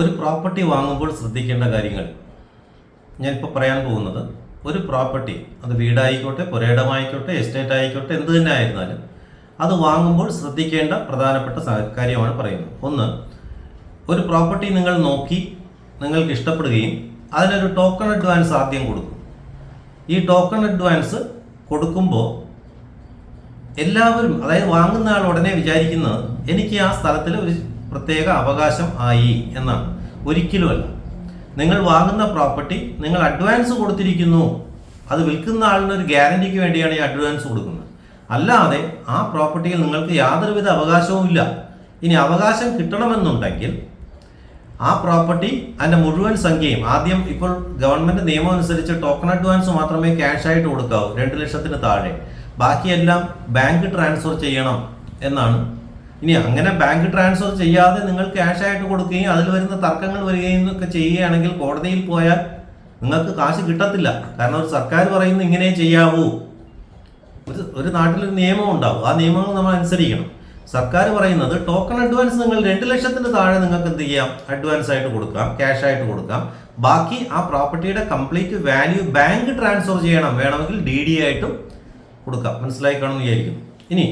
ഒരു പ്രോപ്പർട്ടി വാങ്ങുമ്പോൾ ശ്രദ്ധിക്കേണ്ട കാര്യങ്ങൾ ഞാനിപ്പോൾ പറയാൻ പോകുന്നത്, ഒരു പ്രോപ്പർട്ടി അത് വീടായിക്കോട്ടെ, പുരയിടമായിക്കോട്ടെ, എസ്റ്റേറ്റ് ആയിക്കോട്ടെ, എന്ത് തന്നെ ആയിരുന്നാലും അത് വാങ്ങുമ്പോൾ ശ്രദ്ധിക്കേണ്ട പ്രധാനപ്പെട്ട കാര്യമാണ് പറയുന്നത്. ഒന്ന്, ഒരു പ്രോപ്പർട്ടി നിങ്ങൾ നോക്കി നിങ്ങൾക്ക് ഇഷ്ടപ്പെടുകയും അതിനൊരു ടോക്കൺ അഡ്വാൻസ് ആദ്യം കൊടുക്കും. ഈ ടോക്കൺ അഡ്വാൻസ് കൊടുക്കുമ്പോൾ എല്ലാവരും, അതായത് വാങ്ങുന്ന ആൾ ഉടനെ വിചാരിക്കുന്നത് എനിക്ക് ആ സ്ഥലത്തിൽ ഒരു പ്രത്യേക അവകാശം ആയി എന്നാണ്. ഒരിക്കലുമല്ല. നിങ്ങൾ വാങ്ങുന്ന പ്രോപ്പർട്ടി നിങ്ങൾ അഡ്വാൻസ് കൊടുത്തിരിക്കുന്നു, അത് വിൽക്കുന്ന ആളിനൊരു ഗ്യാരണ്ടിക്ക് വേണ്ടിയാണ് ഈ അഡ്വാൻസ് കൊടുക്കുന്നത്. അല്ലാതെ ആ പ്രോപ്പർട്ടിയിൽ നിങ്ങൾക്ക് യാതൊരുവിധ അവകാശവും ഇല്ല. ഇനി അവകാശം കിട്ടണമെന്നുണ്ടെങ്കിൽ ആ പ്രോപ്പർട്ടി അതിൻ്റെ മുഴുവൻ സംഖ്യയും ആദ്യം, ഇപ്പോൾ ഗവൺമെൻറ് നിയമം അനുസരിച്ച് ടോക്കൺ അഡ്വാൻസ് മാത്രമേ ക്യാഷ് ആയിട്ട് കൊടുക്കാവൂ, 2 ലക്ഷത്തിന് താഴെ. ബാക്കിയെല്ലാം ബാങ്ക് ട്രാൻസ്ഫർ ചെയ്യണം എന്നാണ്. ഇനി അങ്ങനെ ബാങ്ക് ട്രാൻസ്ഫർ ചെയ്യാതെ നിങ്ങൾ ക്യാഷ് ആയിട്ട് കൊടുക്കുകയും അതിൽ വരുന്ന തർക്കങ്ങൾ വരികയും ഒക്കെ ചെയ്യുകയാണെങ്കിൽ കോടതിയിൽ പോയാൽ നിങ്ങൾക്ക് കാശ് കിട്ടത്തില്ല. കാരണം ഒരു സർക്കാർ പറയുന്നത് ഇങ്ങനെ ചെയ്യാവൂ. ഒരു നാട്ടിലൊരു നിയമം ഉണ്ടാവും, ആ നിയമങ്ങൾ നമ്മൾ അനുസരിക്കണം. സർക്കാർ പറയുന്നത് ടോക്കൺ അഡ്വാൻസ് നിങ്ങൾ 2 ലക്ഷത്തിന് താഴെ നിങ്ങൾക്ക് എന്ത് ചെയ്യാം, അഡ്വാൻസ് ആയിട്ട് കൊടുക്കാം, ക്യാഷ് ആയിട്ട് കൊടുക്കാം. ബാക്കി ആ പ്രോപ്പർട്ടിയുടെ കംപ്ലീറ്റ് വാല്യൂ ബാങ്ക് ട്രാൻസ്ഫർ ചെയ്യണം, വേണമെങ്കിൽ DD ആയിട്ടും കൊടുക്കാം. മനസ്സിലായി കാണുമെന്ന് വിചാരിക്കും. ഇനി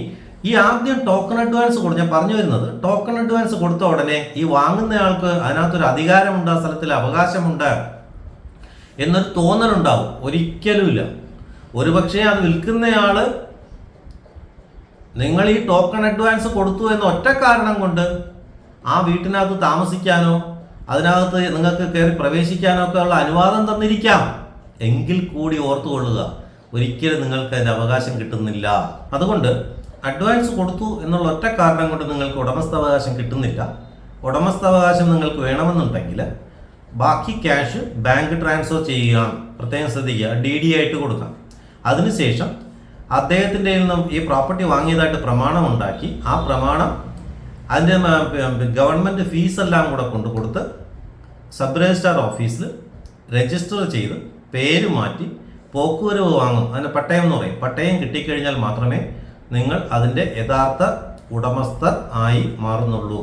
ഈ ആദ്യം ടോക്കൺ അഡ്വാൻസ് ഞാൻ പറഞ്ഞു വരുന്നത്, ടോക്കൺ അഡ്വാൻസ് കൊടുത്ത ഉടനെ ഈ വാങ്ങുന്നയാൾക്ക് അതിനകത്തൊരു അധികാരമുണ്ട്, ആ സ്ഥലത്തിൽ അവകാശമുണ്ട് എന്നൊരു തോന്നലുണ്ടാവും. ഒരിക്കലുമില്ല. ഒരുപക്ഷെ അത് വിൽക്കുന്നയാള് നിങ്ങൾ ഈ ടോക്കൺ അഡ്വാൻസ് കൊടുത്തു എന്ന ഒറ്റ കാരണം കൊണ്ട് ആ വീട്ടിനകത്ത് താമസിക്കാനോ അതിനകത്ത് നിങ്ങൾക്ക് കയറി പ്രവേശിക്കാനോ ഒക്കെ ഉള്ള അനുവാദം തന്നിരിക്കാം. എങ്കിൽ കൂടി ഓർത്തുകൊള്ളുക, ഒരിക്കലും നിങ്ങൾക്ക് അതിൻ്റെ അവകാശം കിട്ടുന്നില്ല. അതുകൊണ്ട് അഡ്വാൻസ് കൊടുത്തു എന്നുള്ള ഒറ്റ കാരണം കൊണ്ട് നിങ്ങൾക്ക് ഉടമസ്ഥാവകാശം കിട്ടുന്നില്ല. ഉടമസ്ഥാവകാശം നിങ്ങൾക്ക് വേണമെന്നുണ്ടെങ്കിൽ ബാക്കി ക്യാഷ് ബാങ്ക് ട്രാൻസ്ഫർ ചെയ്യുക, പ്രത്യേകം ശ്രദ്ധിക്കുക, DD ആയിട്ട് കൊടുക്കാം. അതിനുശേഷം അദ്ദേഹത്തിൻ്റെ നിന്നും ഈ പ്രോപ്പർട്ടി വാങ്ങിയതായിട്ട് പ്രമാണം ഉണ്ടാക്കി, ആ പ്രമാണം അതിൻ്റെ ഗവൺമെൻറ് ഫീസെല്ലാം കൂടെ കൊടുത്ത് സബ് രജിസ്ട്രാർ ഓഫീസിൽ രജിസ്റ്റർ ചെയ്ത് പേര് മാറ്റി പോക്കുവരവ് വാങ്ങും. അതിന് പട്ടയം എന്ന് പറയും. പട്ടയം കിട്ടിക്കഴിഞ്ഞാൽ മാത്രമേ നിങ്ങൾ അതിൻ്റെ യഥാർത്ഥ ഉടമസ്ഥർ ആയി മാറുന്നുള്ളൂ.